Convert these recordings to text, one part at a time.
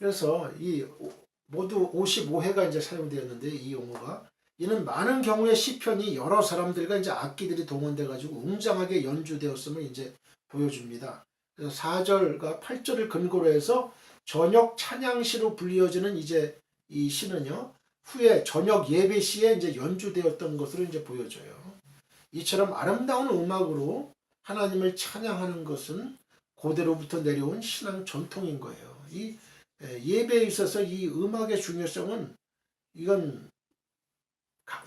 그래서 이 모두 55회가 이제 사용되었는데 이 용어가 이는 많은 경우에 시편이 여러 사람들과 이제 악기들이 동원돼 가지고 웅장하게 연주되었음을 이제 보여줍니다. 그래서 4절과 8절을 근거로 해서 저녁 찬양시로 불리어지는 이제 이 시는요. 후에 저녁 예배 시에 이제 연주되었던 것으로 이제 보여져요. 이처럼 아름다운 음악으로 하나님을 찬양하는 것은 고대로부터 내려온 신앙 전통인 거예요. 이 예배에 있어서 이 음악의 중요성은 이건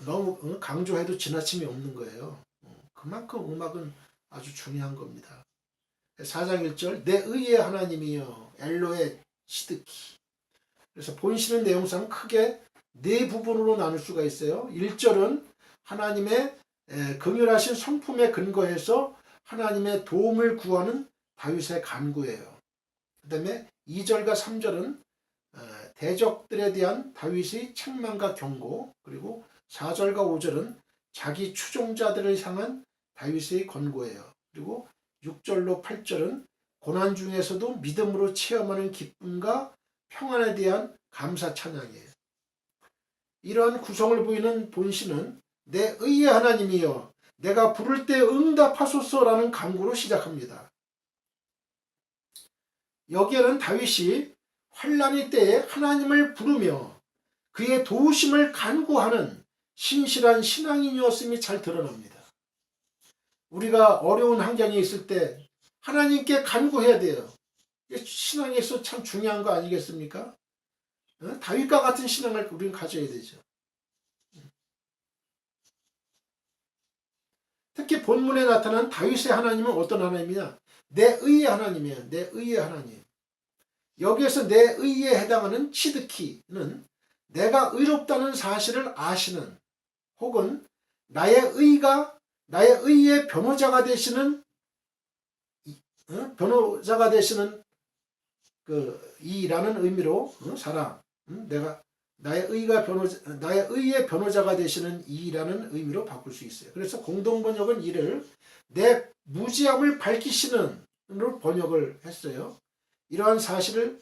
너무 강조해도 지나침이 없는 거예요. 그만큼 음악은 아주 중요한 겁니다. 4장 1절 내 의의 하나님이여 엘로에 시드키. 그래서 본시는 내용상 크게 네 부분으로 나눌 수가 있어요. 1절은 하나님의 긍휼하신 성품에 근거해서 하나님의 도움을 구하는 다윗의 간구예요. 그 다음에 2절과 3절은 대적들에 대한 다윗의 책망과 경고, 그리고 4절과 5절은 자기 추종자들을 향한 다윗의 권고예요. 그리고 6절로 8절은 고난 중에서도 믿음으로 체험하는 기쁨과 평안에 대한 감사 찬양이에요. 이러한 구성을 보이는 본시는 내 의의 하나님이여 내가 부를 때 응답하소서라는 간구로 시작합니다. 여기에는 다윗이 환난의 때에 하나님을 부르며 그의 도우심을 간구하는 신실한 신앙인이었음이 잘 드러납니다. 우리가 어려운 환경에 있을 때 하나님께 간구해야 돼요. 신앙에서 참 중요한 거 아니겠습니까? 다윗과 같은 신앙을 우리는 가져야 되죠. 특히 본문에 나타난 다윗의 하나님은 어떤 하나님이냐? 내 의의 하나님이에요. 내 의의 하나님. 여기에서 내 의에 해당하는 치드키는 내가 의롭다는 사실을 아시는 혹은 나의 의의 변호자가 되시는 그 이라는 의미로 사랑, 내가 나의 의의 변호자가 되시는 이라는 의미로 바꿀 수 있어요. 그래서 공동번역은 이를 내 무지함을 밝히시는으로 번역을 했어요. 이러한 사실을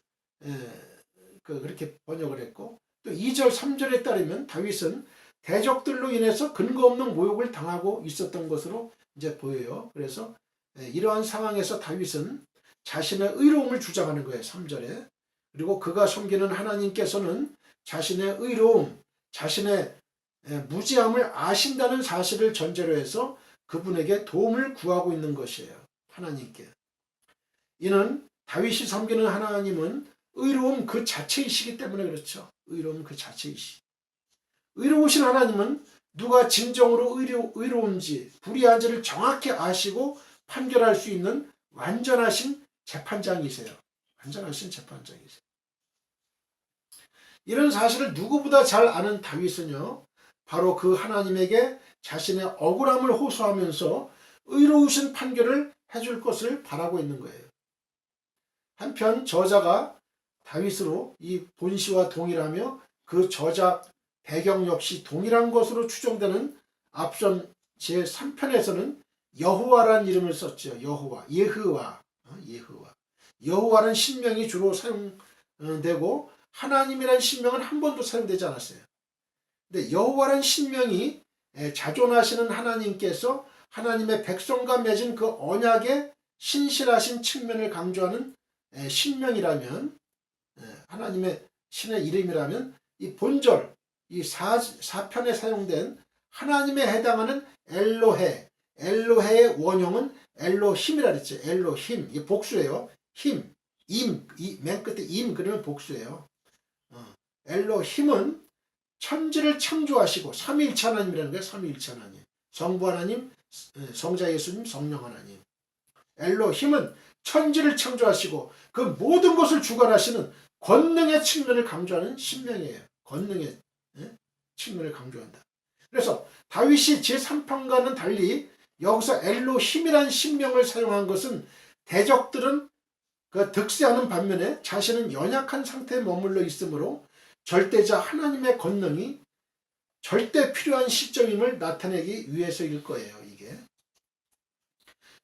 그렇게 번역을 했고, 또 2절 3절에 따르면 다윗은 대적들로 인해서 근거 없는 모욕을 당하고 있었던 것으로 이제 보여요. 그래서 이러한 상황에서 다윗은 자신의 의로움을 주장하는 거예요. 3절에. 그리고 그가 섬기는 하나님께서는 자신의 의로움, 자신의 무지함을 아신다는 사실을 전제로 해서 그분에게 도움을 구하고 있는 것이에요. 하나님께. 이는 다윗이 섬기는 하나님은 의로움 그 자체이시기 때문에 그렇죠. 의로움 그 자체이시. 의로우신 하나님은 누가 진정으로 의로운지 불의한지를 정확히 아시고 판결할 수 있는 완전하신 재판장이세요. 완전하신 재판장이세요. 이런 사실을 누구보다 잘 아는 다윗은요, 바로 그 하나님에게 자신의 억울함을 호소하면서 의로우신 판결을 해줄 것을 바라고 있는 거예요. 한편 저자가 다윗으로 이 본시와 동일하며 그 저자 배경 역시 동일한 것으로 추정되는 앞선 제3편에서는 여호와라는 이름을 썼죠. 예흐와. 여호와는 신명이 주로 사용되고 하나님이라는 신명은 한 번도 사용되지 않았어요. 근데 여호와라는 신명이 자존하시는 하나님께서 하나님의 백성과 맺은 그 언약의 신실하신 측면을 강조하는 신명이라면, 하나님의 신의 이름이라면, 이 본절, 이 4편에 사용된 하나님에 해당하는 엘로해의 원형은 엘로힘이라 그랬죠. 엘로힘. 이게 복수예요. 힘, 맨 끝에 임 그러면 복수예요. 엘로힘은 천지를 창조하시고 삼위일체 하나님이라는 거예요. 삼위일체 하나님. 성부 하나님, 성자 예수님, 성령 하나님. 엘로힘은 천지를 창조하시고 그 모든 것을 주관하시는 권능의 측면을 강조하는 신명이에요. 권능의 측면을 강조한다. 그래서 다윗이 제3편과는 달리 여기서 엘로힘이라는 신명을 사용한 것은 대적들은 그 득세하는 반면에 자신은 연약한 상태에 머물러 있으므로 절대자 하나님의 권능이 절대 필요한 시점임을 나타내기 위해서일 거예요. 이게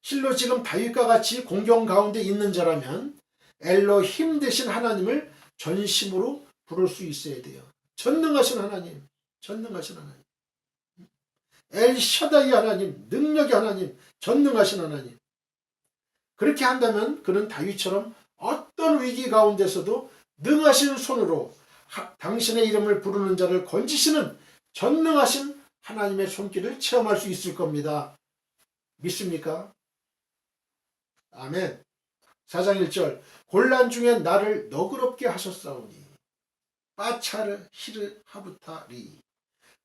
실로 지금 다윗과 같이 공경 가운데 있는 자라면 엘로힘 대신 하나님을 전심으로 부를 수 있어야 돼요. 전능하신 하나님, 전능하신 하나님. 엘샤다이 하나님, 능력의 하나님, 전능하신 하나님. 그렇게 한다면 그는 다윗처럼 어떤 위기 가운데서도 능하신 손으로 당신의 이름을 부르는 자를 건지시는 전능하신 하나님의 손길을 체험할 수 있을 겁니다. 믿습니까? 아멘. 4장 1절 곤란 중에 나를 너그럽게 하셨사오니 빠차르 히르 하부타리.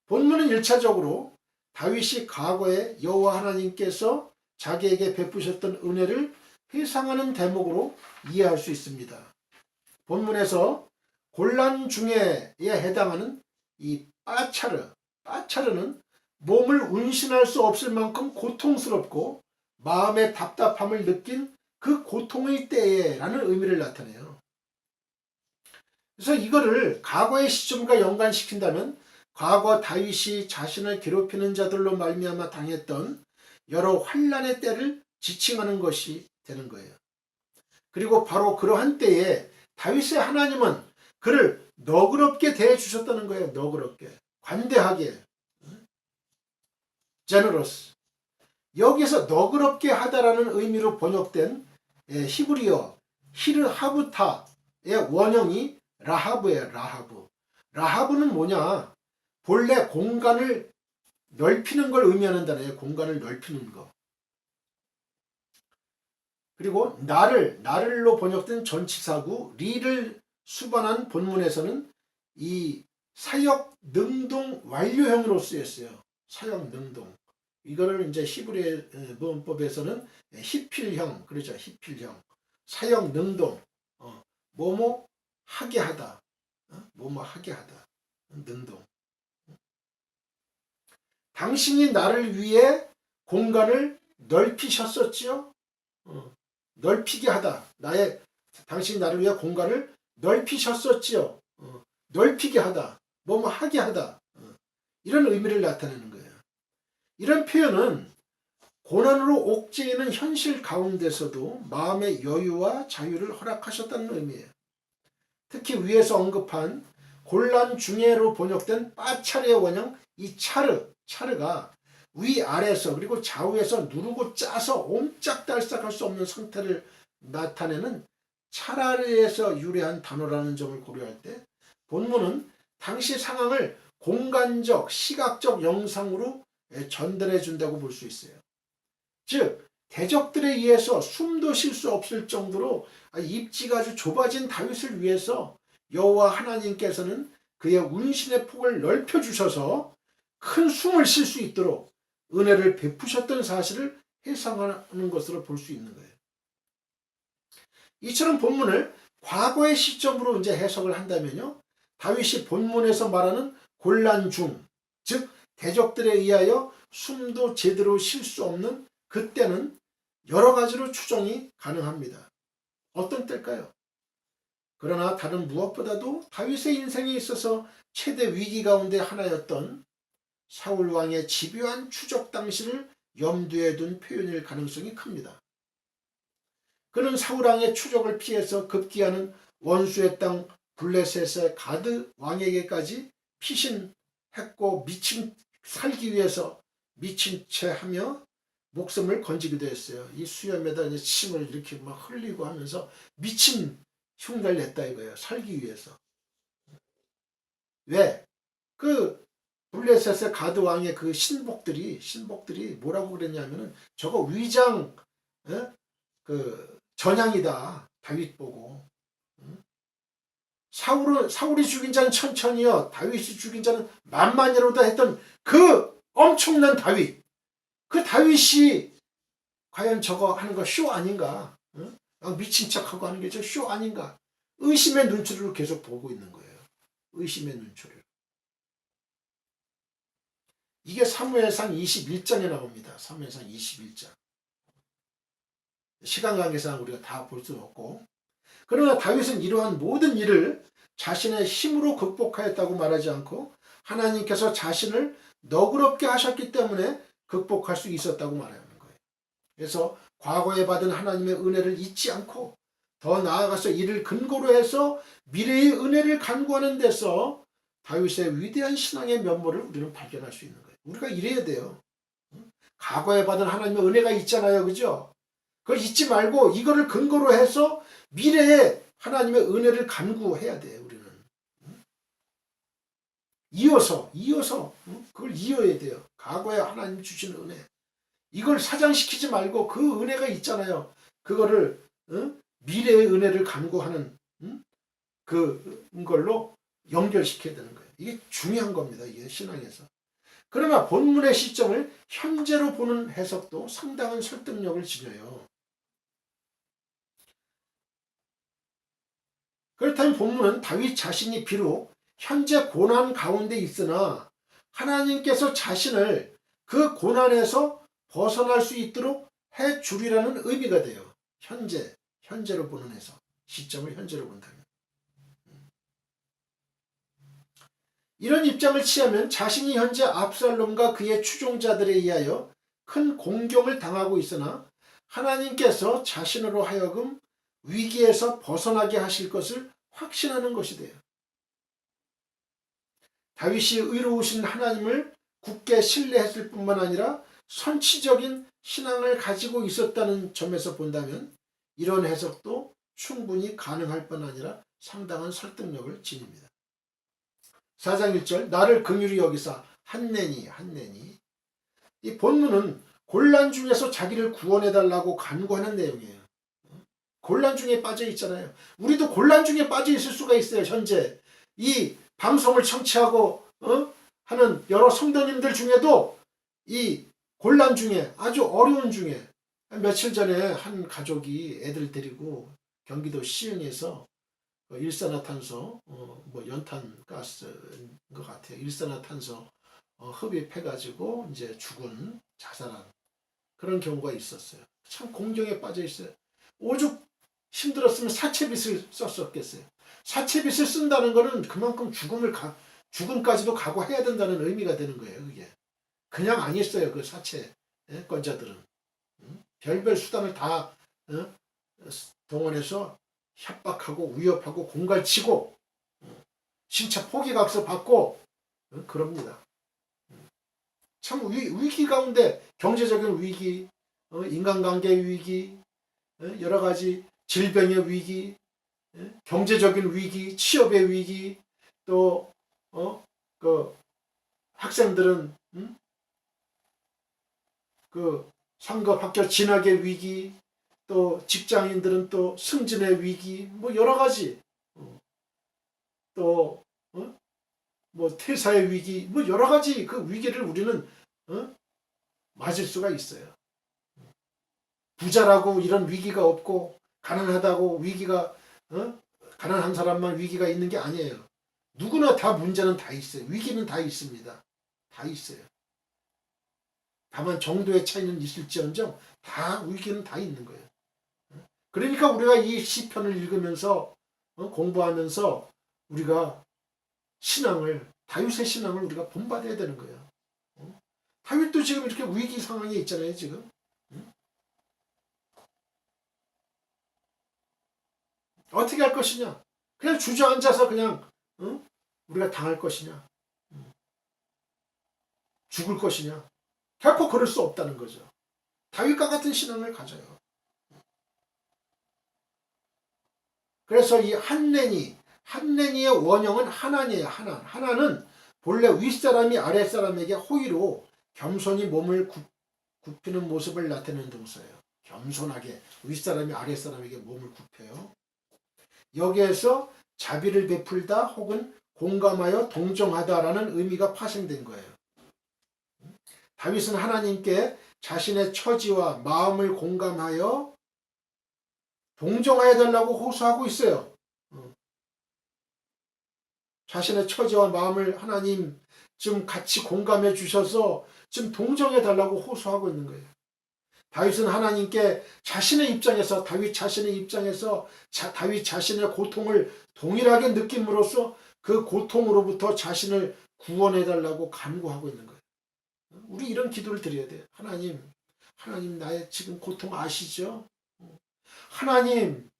본문은 1차적으로 다윗이 과거에 여호와 하나님께서 자기에게 베푸셨던 은혜를 회상하는 대목으로 이해할 수 있습니다. 본문에서 곤란 중에에 해당하는 이 빠차르는 몸을 운신할 수 없을 만큼 고통스럽고 마음의 답답함을 느낀 그 고통의 때에라는 의미를 나타내요. 그래서 이거를 과거의 시점과 연관시킨다면 과거 다윗이 자신을 괴롭히는 자들로 말미암아 당했던 여러 환난의 때를 지칭하는 것이 되는 거예요. 그리고 바로 그러한 때에 다윗의 하나님은 그를 너그럽게 대해주셨다는 거예요. 너그럽게, 관대하게, generous. 여기서 너그럽게 하다라는 의미로 번역된 히브리어 히르 하부타의 원형이 라하브예요. 라하브는 뭐냐? 본래 공간을 넓히는 걸 의미하는 단어예요. 공간을 넓히는 거. 그리고 나를로 번역된 전치사구 리를 수반한 본문에서는 이 사역 능동 완료형으로 쓰였어요. 사역 능동. 이거를 이제 히브리 문법에서는 히필형, 그렇죠. 히필형. 사역 능동. 뭐뭐 하게 하다. 뭐뭐 하게 하다. 능동. 당신이 나를 위해 공간을 넓히셨었지요. 넓히게 하다. 당신이 나를 위해 공간을 넓히셨었지요. 넓히게 하다. 뭐뭐 하게 하다. 이런 의미를 나타내는 거예요. 이런 표현은 고난으로 옥죄이는 현실 가운데서도 마음의 여유와 자유를 허락하셨다는 의미예요. 특히 위에서 언급한 곤란 중에로 번역된 빠차르의 원형 이 차르가 위아래에서 그리고 좌우에서 누르고 짜서 옴짝달싹할 수 없는 상태를 나타내는 차라리에서 유래한 단어라는 점을 고려할 때 본문은 당시 상황을 공간적, 시각적 영상으로 전달해 준다고 볼 수 있어요. 즉 대적들에 의해서 숨도 쉴 수 없을 정도로 입지가 아주 좁아진 다윗을 위해서 여호와 하나님께서는 그의 운신의 폭을 넓혀주셔서 큰 숨을 쉴 수 있도록 은혜를 베푸셨던 사실을 해상하는 것으로 볼 수 있는 거예요. 이처럼 본문을 과거의 시점으로 이제 해석을 한다면요. 다윗이 본문에서 말하는 곤란 중, 즉 대적들에 의하여 숨도 제대로 쉴 수 없는 그때는 여러 가지로 추정이 가능합니다. 어떤 때일까요? 그러나 다른 무엇보다도 다윗의 인생에 있어서 최대 위기 가운데 하나였던 사울 왕의 집요한 추적 당시를 염두에 둔 표현일 가능성이 큽니다. 그는 사울 왕의 추적을 피해서 급기야는 원수의 땅 블레셋의 가드 왕에게까지 피신했고 살기 위해서 미친 채 하며 목숨을 건지기도 했어요. 이 수염에다 이제 침을 이렇게 막 흘리고 하면서 미친 흉내를 냈다 이거예요. 살기 위해서. 왜? 그 블레셋의 가드 왕의 그 신복들이 뭐라고 그랬냐면은 저거 위장 그 전향이다. 다윗 보고. 사울이 죽인 자는 천천히요. 다윗이 죽인 자는 만만이로다 했던 그 엄청난 다윗. 그 다윗이 과연 저거 하는 거 쇼 아닌가? 미친 척하고 하는 게 저 쇼 아닌가? 의심의 눈초리로 계속 보고 있는 거예요. 의심의 눈초리로. 이게 사무엘상 21장에 나옵니다. 사무엘상 21장. 시간 관계상 우리가 다 볼 수 없고. 그러나 다윗은 이러한 모든 일을 자신의 힘으로 극복하였다고 말하지 않고 하나님께서 자신을 너그럽게 하셨기 때문에 극복할 수 있었다고 말하는 거예요. 그래서 과거에 받은 하나님의 은혜를 잊지 않고 더 나아가서 이를 근거로 해서 미래의 은혜를 간구하는 데서 다윗의 위대한 신앙의 면모를 우리는 발견할 수 있는 거예요. 우리가 이래야 돼요. 과거에 받은 하나님의 은혜가 있잖아요. 그죠? 그걸 잊지 말고 이거를 근거로 해서 미래에 하나님의 은혜를 간구해야 돼요. 우리는. 이어서 그걸 이어야 돼요. 과거에 하나님 주신 은혜. 이걸 사장시키지 말고 그 은혜가 있잖아요. 그거를 미래의 은혜를 간구하는 그걸로 연결시켜야 되는 거예요. 이게 중요한 겁니다. 이게 신앙에서. 그러나 본문의 시점을 현재로 보는 해석도 상당한 설득력을 지녀요. 그렇다면 본문은 다윗 자신이 비록 현재 고난 가운데 있으나 하나님께서 자신을 그 고난에서 벗어날 수 있도록 해주리라는 의미가 돼요. 현재로 보는 해석. 시점을 현재로 본다면. 이런 입장을 취하면 자신이 현재 압살롬과 그의 추종자들에 의하여 큰 공경을 당하고 있으나 하나님께서 자신으로 하여금 위기에서 벗어나게 하실 것을 확신하는 것이 돼요. 다윗이 의로우신 하나님을 굳게 신뢰했을 뿐만 아니라 선치적인 신앙을 가지고 있었다는 점에서 본다면 이런 해석도 충분히 가능할 뿐 아니라 상당한 설득력을 지닙니다. 4장 1절 나를 긍휼히 여기사 한내니 이 본문은 곤란 중에서 자기를 구원해달라고 간구하는 내용이에요. 곤란 중에 빠져 있잖아요. 우리도 곤란 중에 빠져 있을 수가 있어요. 현재 이 방송을 청취하고 하는 여러 성도님들 중에도 이 곤란 중에 아주 어려운 중에 며칠 전에 한 가족이 애들 데리고 경기도 시흥에서 일산화탄소 뭐 연탄 가스인 것 같아요. 일산화탄소 흡입해가지고 이제 죽은 자살한 그런 경우가 있었어요. 참 공경에 빠져 있어요. 오죽 힘들었으면 사채빚을 썼었겠어요. 사채빚을 쓴다는 거는 그만큼 죽음까지도 각오해야 된다는 의미가 되는 거예요. 그게 그냥 안 있어요. 그 사채권자들은 별별 수단을 다 동원해서 협박하고 위협하고 공갈치고 신차 포기각서 받고 그럽니다. 참 위기 가운데 경제적인 위기, 인간관계 위기, 여러 가지 질병의 위기, 경제적인 위기, 취업의 위기, 또 그 학생들은 그 상급 학교 진학의 위기, 또 직장인들은 또 승진의 위기, 뭐 여러 가지, 또 뭐 퇴사의 위기, 뭐 여러 가지 그 위기를 우리는 맞을 수가 있어요. 부자라고 이런 위기가 없고 가난하다고 위기가 가난한 사람만 위기가 있는 게 아니에요. 누구나 다 문제는 다 있어요. 위기는 다 있습니다. 다 있어요. 다만 정도의 차이는 있을지언정 다 위기는 다 있는 거예요. 그러니까 우리가 이 시편을 읽으면서 공부하면서 우리가 다윗의 신앙을 우리가 본받아야 되는 거예요. 다윗도 지금 이렇게 위기 상황에 있잖아요. 지금 어떻게 할 것이냐? 그냥 주저앉아서 그냥 우리가 당할 것이냐? 죽을 것이냐? 결코 그럴 수 없다는 거죠. 다윗과 같은 신앙을 가져요. 그래서 이 한내니의 원형은 하나니에요. 하나는 본래 윗사람이 아랫사람에게 호의로 겸손히 몸을 굽히는 모습을 나타내는 동사예요. 겸손하게 윗사람이 아랫사람에게 몸을 굽혀요. 여기에서 자비를 베풀다 혹은 공감하여 동정하다라는 의미가 파생된 거예요. 다윗은 하나님께 자신의 처지와 마음을 공감하여 동정하여 달라고 호소하고 있어요. 자신의 처지와 마음을 하나님 좀 같이 공감해 주셔서 좀 동정해 달라고 호소하고 있는 거예요. 다윗은 하나님께 다윗 자신의 입장에서 다윗 자신의 고통을 동일하게 느낌으로써 그 고통으로부터 자신을 구원해 달라고 간구하고 있는 거예요. 우리 이런 기도를 드려야 돼요. 하나님 나의 지금 고통 아시죠? 하나님,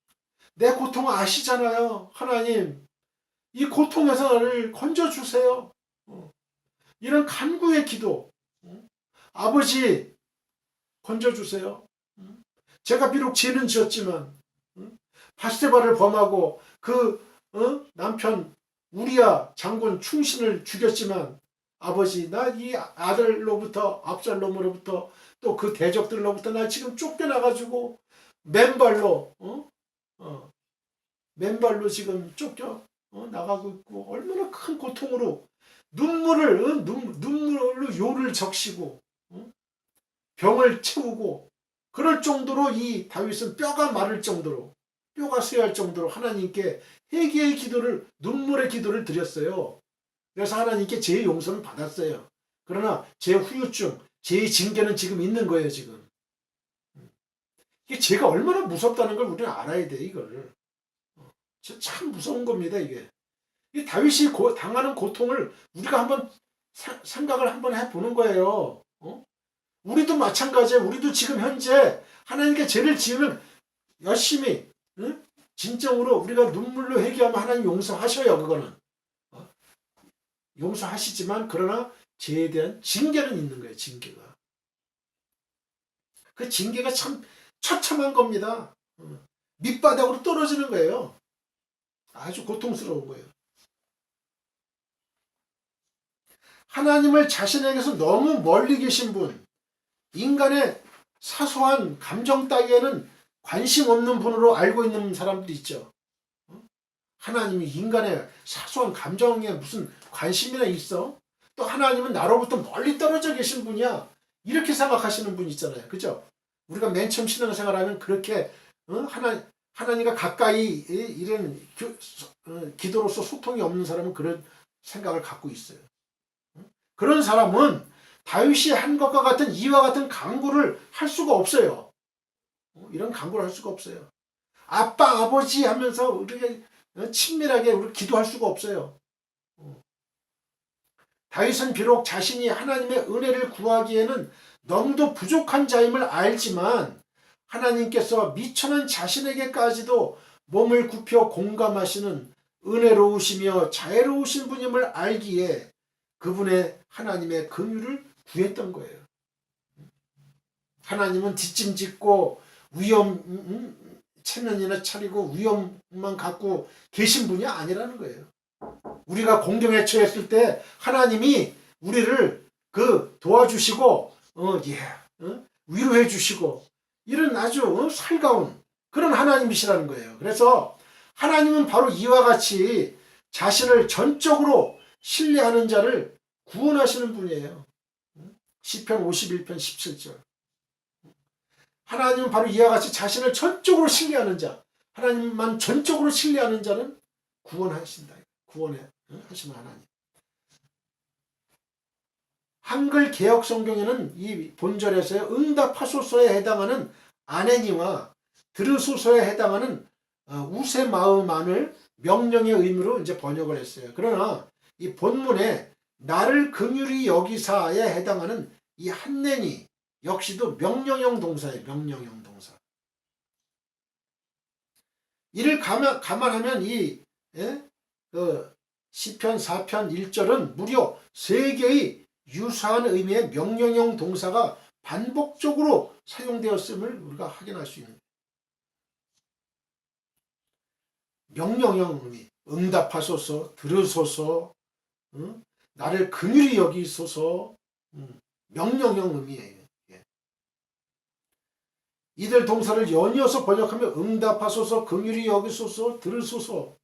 내 고통 아시잖아요. 하나님, 이 고통에서 나를 건져주세요. 이런 간구의 기도. 아버지, 건져주세요. 제가 비록 죄는 지었지만 바스데바를 범하고 그 남편 우리야 장군 충신을 죽였지만 아버지, 나 이 아들로부터 압살롬으로부터 또 그 대적들로부터 나 지금 쫓겨나가지고 맨발로 맨발로 지금 쫓겨 나가고 있고 얼마나 큰 고통으로 눈물로 요를 적시고 병을 채우고 그럴 정도로 이 다윗은 뼈가 마를 정도로 뼈가 쇠할 정도로 하나님께 회개의 기도를 눈물의 기도를 드렸어요. 그래서 하나님께 죄의 용서는 받았어요. 그러나 제 후유증, 죄의 징계는 지금 있는 거예요. 지금 이게 죄가 얼마나 무섭다는 걸 우리는 알아야 돼. 이걸 참 무서운 겁니다. 이게 이 다윗이 당하는 고통을 우리가 한번 생각을 한번 해보는 거예요. 우리도 마찬가지예요. 우리도 지금 현재 하나님께 죄를 지으면 열심히 진정으로 우리가 눈물로 회개하면 하나님 용서하셔요. 그거는 용서하시지만 그러나 죄에 대한 징계는 있는 거예요. 징계가. 그 징계가 참 처참한 겁니다. 밑바닥으로 떨어지는 거예요. 아주 고통스러운 거예요. 하나님을 자신에게서 너무 멀리 계신 분, 인간의 사소한 감정 따위에는 관심 없는 분으로 알고 있는 사람들이 있죠. 하나님이 인간의 사소한 감정에 무슨 관심이나 있어? 또 하나님은 나로부터 멀리 떨어져 계신 분이야. 이렇게 생각하시는 분 있잖아요. 그죠? 우리가 맨 처음 신앙생활하면 그렇게 하나님과 가까이 이런 기도로서 소통이 없는 사람은 그런 생각을 갖고 있어요. 그런 사람은 다윗이 한 것과 같은 이와 같은 간구를 할 수가 없어요. 이런 간구를 할 수가 없어요. 아빠, 아버지 하면서 우리가 친밀하게 우리 기도할 수가 없어요. 다윗은 비록 자신이 하나님의 은혜를 구하기에는 너무도 부족한 자임을 알지만 하나님께서 미천한 자신에게까지도 몸을 굽혀 공감하시는 은혜로우시며 자애로우신 분임을 알기에 그분의 하나님의 긍휼을 구했던 거예요. 하나님은 뒷짐짓고 체면이나 차리고 위험만 갖고 계신 분이 아니라는 거예요. 우리가 공경에 처했을 때 하나님이 우리를 도와주시고 위로해 주시고 이런 아주 살가운 그런 하나님이시라는 거예요. 그래서 하나님은 바로 이와 같이 자신을 전적으로 신뢰하는 자를 구원하시는 분이에요. 시편 51편 17절. 하나님은 바로 이와 같이 자신을 전적으로 신뢰하는 자, 하나님만 전적으로 신뢰하는 자는 구원하신다. 구원하시는 하나님. 한글 개혁 성경에는 이 본절에서 응답하소서에 해당하는 아내니와 들으소서에 해당하는 우세마음만을 명령의 의미로 이제 번역을 했어요. 그러나 이 본문에 나를 긍휼히 여기사에 해당하는 이 한내니 역시도 명령형 동사예요. 명령형 동사. 이를 감안하면 이 시편 4편 1절은 무려 3개의 유사한 의미의 명령형 동사가 반복적으로 사용되었음을 우리가 확인할 수 있는 명령형 의미. 응답하소서, 들으소서, 나를 긍휼히 여기소서, 명령형 의미예요. 이들 동사를 연이어서 번역하면 응답하소서, 긍휼히 여기소서, 들으소서.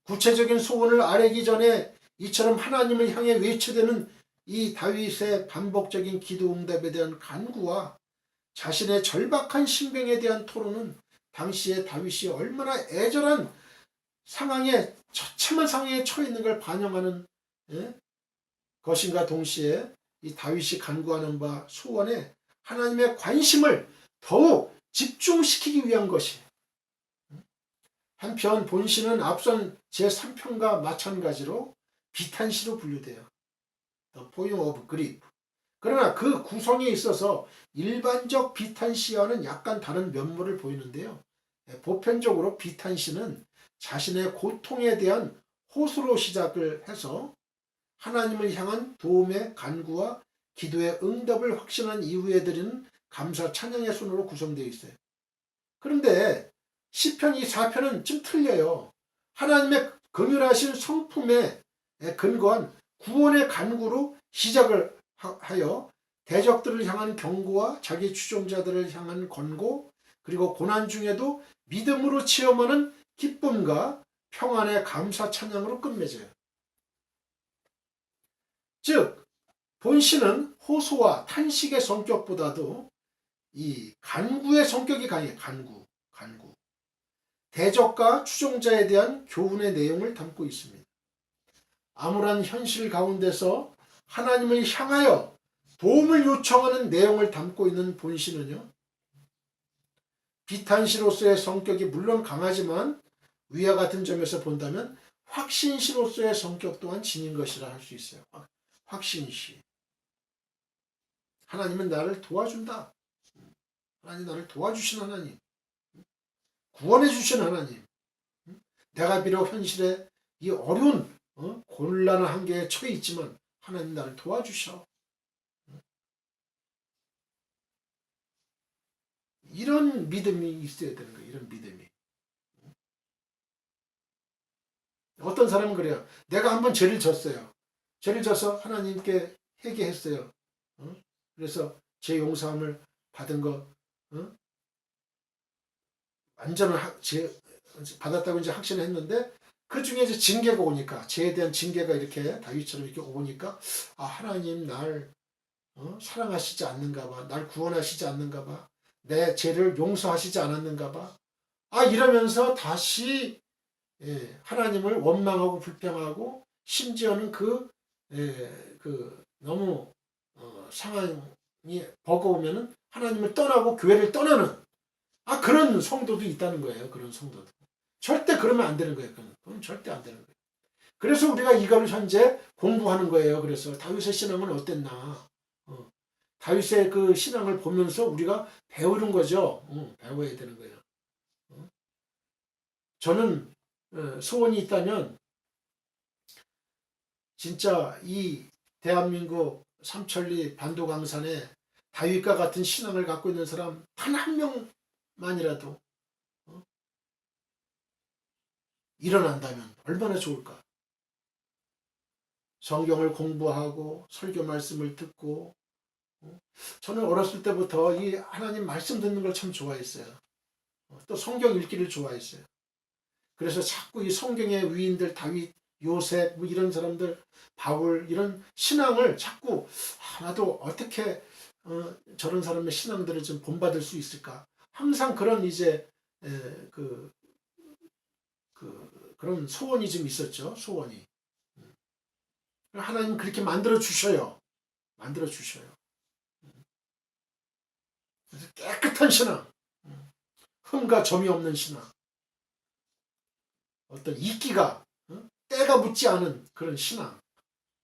구체적인 소원을 아뢰기 전에 이처럼 하나님을 향해 외쳐대는 이 다윗의 반복적인 기도 응답에 대한 간구와 자신의 절박한 신병에 대한 토론은 당시에 다윗이 얼마나 애절한 상황에 처참한 상황에 처해 있는 걸 반영하는 것인가 동시에 이 다윗이 간구하는 바 소원에 하나님의 관심을 더욱 집중시키기 위한 것이. 한편 본시는 앞선 제3편과 마찬가지로 비탄시로 분류돼요. The Poem of Grief. 그러나 그 구성에 있어서 일반적 비탄시와는 약간 다른 면모를 보이는데요. 보편적으로 비탄신은 자신의 고통에 대한 호소로 시작을 해서 하나님을 향한 도움의 간구와 기도의 응답을 확신한 이후에 드리는 감사 찬양의 순으로 구성되어 있어요. 그런데 시편 이 4편은 좀 틀려요. 하나님의 긍휼하신 성품에 근거한 구원의 간구로 시작을 하여 대적들을 향한 경고와 자기 추종자들을 향한 권고, 그리고 고난 중에도 믿음으로 체험하는 기쁨과 평안의 감사 찬양으로 끝맺어요. 즉 본시는 호소와 탄식의 성격보다도 이 간구의 성격이 강해요. 간구. 대적과 추종자에 대한 교훈의 내용을 담고 있습니다. 암울한 현실 가운데서 하나님을 향하여 도움을 요청하는 내용을 담고 있는 본시는요, 비탄시로서의 성격이 물론 강하지만 위와 같은 점에서 본다면 확신시로서의 성격 또한 지닌 것이라 할 수 있어요. 확신시. 하나님은 나를 도와준다. 하나님 나를 도와주신 하나님. 구원해 주신 하나님. 내가 비록 현실에 이 어려운 곤란한 한계에 처해 있지만 하나님 나를 도와주셔. 이런 믿음이 있어야 되는 거예요. 이런 믿음이. 어떤 사람은 그래요. 내가 한번 죄를 졌어요. 죄를 져서 하나님께 회개했어요. 그래서 죄 용서함을 받은 거 완전히 받았다고 이제 확신을 했는데, 그 중에 이제 징계가 오니까, 죄에 대한 징계가 이렇게 다윗처럼 이렇게 오니까, 아, 하나님 날 사랑하시지 않는가 봐. 날 구원하시지 않는가 봐. 내 죄를 용서하시지 않았는가 봐. 아, 이러면서 다시 하나님을 원망하고 불평하고, 심지어는 너무 상황이 버거우면은 하나님을 떠나고 교회를 떠나는, 그런 성도도 있다는 거예요. 그런 성도도. 절대 그러면 안 되는 거예요. 그건 절대 안 되는 거예요. 그래서 우리가 이걸 현재 공부하는 거예요. 그래서 다윗의 신앙은 어땠나. 다윗의 그 신앙을 보면서 우리가 배우는 거죠. 배워야 되는 거예요. 저는 소원이 있다면 진짜 이 대한민국 삼천리 반도강산에 다윗과 같은 신앙을 갖고 있는 사람 단 한 명만이라도 일어난다면 얼마나 좋을까. 성경을 공부하고 설교 말씀을 듣고, 저는 어렸을 때부터 이 하나님 말씀 듣는 걸 참 좋아했어요. 또 성경 읽기를 좋아했어요. 그래서 자꾸 이 성경의 위인들, 다윗, 요셉, 뭐 이런 사람들, 바울, 이런 신앙을 자꾸, 나도 어떻게 저런 사람의 신앙들을 좀 본받을 수 있을까. 항상 그런 이제 그런 소원이 좀 있었죠. 소원이. 하나님 그렇게 만들어 주셔요. 만들어 주셔요. 깨끗한 신앙, 흠과 점이 없는 신앙, 어떤 이끼가 때가 묻지 않은 그런 신앙,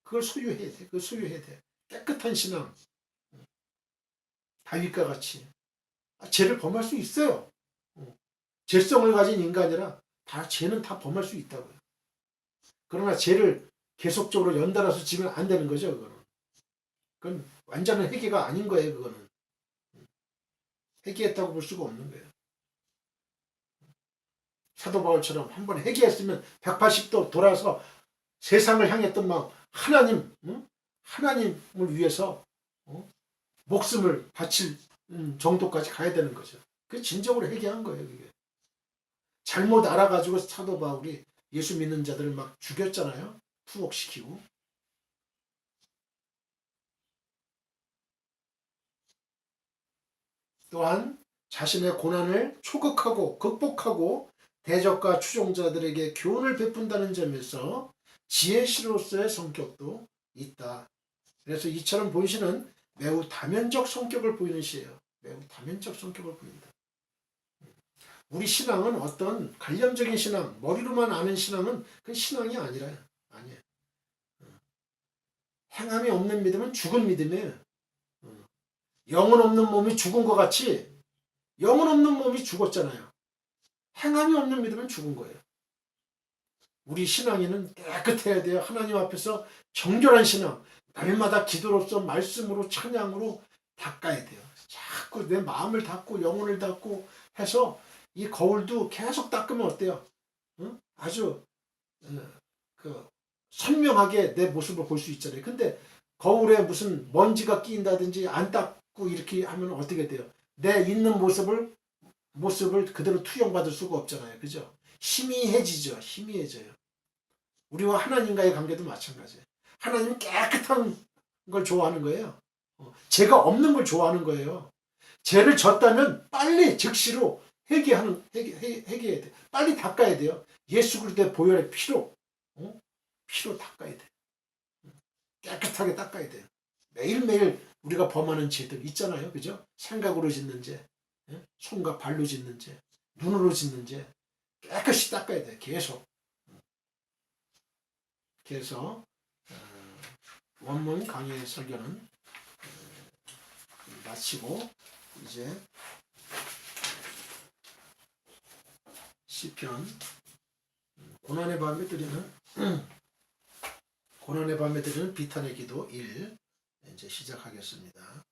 그걸 소유해야 돼. 그걸 소유해야 돼. 깨끗한 신앙, 다윗과 같이 죄를 범할 수 있어요. 죄성을 가진 인간이라 죄는 다 범할 수 있다고요. 그러나 죄를 계속적으로 연달아서 지면 안 되는 거죠. 그건 완전한 회개가 아닌 거예요. 그거는 회개했다고 볼 수가 없는 거예요. 사도 바울처럼 한번 회개했으면 180도 돌아서 세상을 향했던 마음, 하나님을 위해서 목숨을 바칠 정도까지 가야 되는 거죠. 그게 진정으로 회개한 거예요. 그게. 잘못 알아가지고 사도 바울이 예수 믿는 자들을 막 죽였잖아요. 투옥시키고. 또한 자신의 고난을 초극하고 극복하고 대적과 추종자들에게 교훈을 베푼다는 점에서 지혜시로서의 성격도 있다. 그래서 이처럼 본시는 매우 다면적 성격을 보이는 시예요. 매우 다면적 성격을 보인다. 우리 신앙은 어떤 관념적인 신앙, 머리로만 아는 신앙은 그 신앙이 아니에요. 행함이 없는 믿음은 죽은 믿음이에요. 영혼 없는 몸이 죽은 것 같이 영혼 없는 몸이 죽었잖아요. 행함이 없는 믿음은 죽은 거예요. 우리 신앙인은 깨끗해야 돼요. 하나님 앞에서 정결한 신앙, 날마다 기도로서 말씀으로 찬양으로 닦아야 돼요. 자꾸 내 마음을 닦고 영혼을 닦고 해서 이 거울도 계속 닦으면 어때요? 응? 아주 그 선명하게 내 모습을 볼 수 있잖아요. 근데 거울에 무슨 먼지가 끼인다든지 안 닦고 이렇게 하면 어떻게 돼요? 내 있는 모습을 그대로 투영받을 수가 없잖아요. 그죠? 희미해지죠. 희미해져요. 우리와 하나님과의 관계도 마찬가지예요. 하나님은 깨끗한 걸 좋아하는 거예요. 죄가 없는 걸 좋아하는 거예요. 죄를 졌다면 빨리 즉시로 회개해야 돼. 빨리 닦아야 돼요. 예수 그리스도의 보혈의 피로 닦아야 돼. 깨끗하게 닦아야 돼요. 매일매일 우리가 범하는 죄들 있잖아요. 그죠? 생각으로 짓는 죄, 손과 발로 짓는 죄, 눈으로 짓는 죄 깨끗이 닦아야 돼. 계속. 그래서 원문 강의 설교는 마치고 이제 시편 고난의 밤에 드리는 비탄의 기도 1 이제 시작하겠습니다.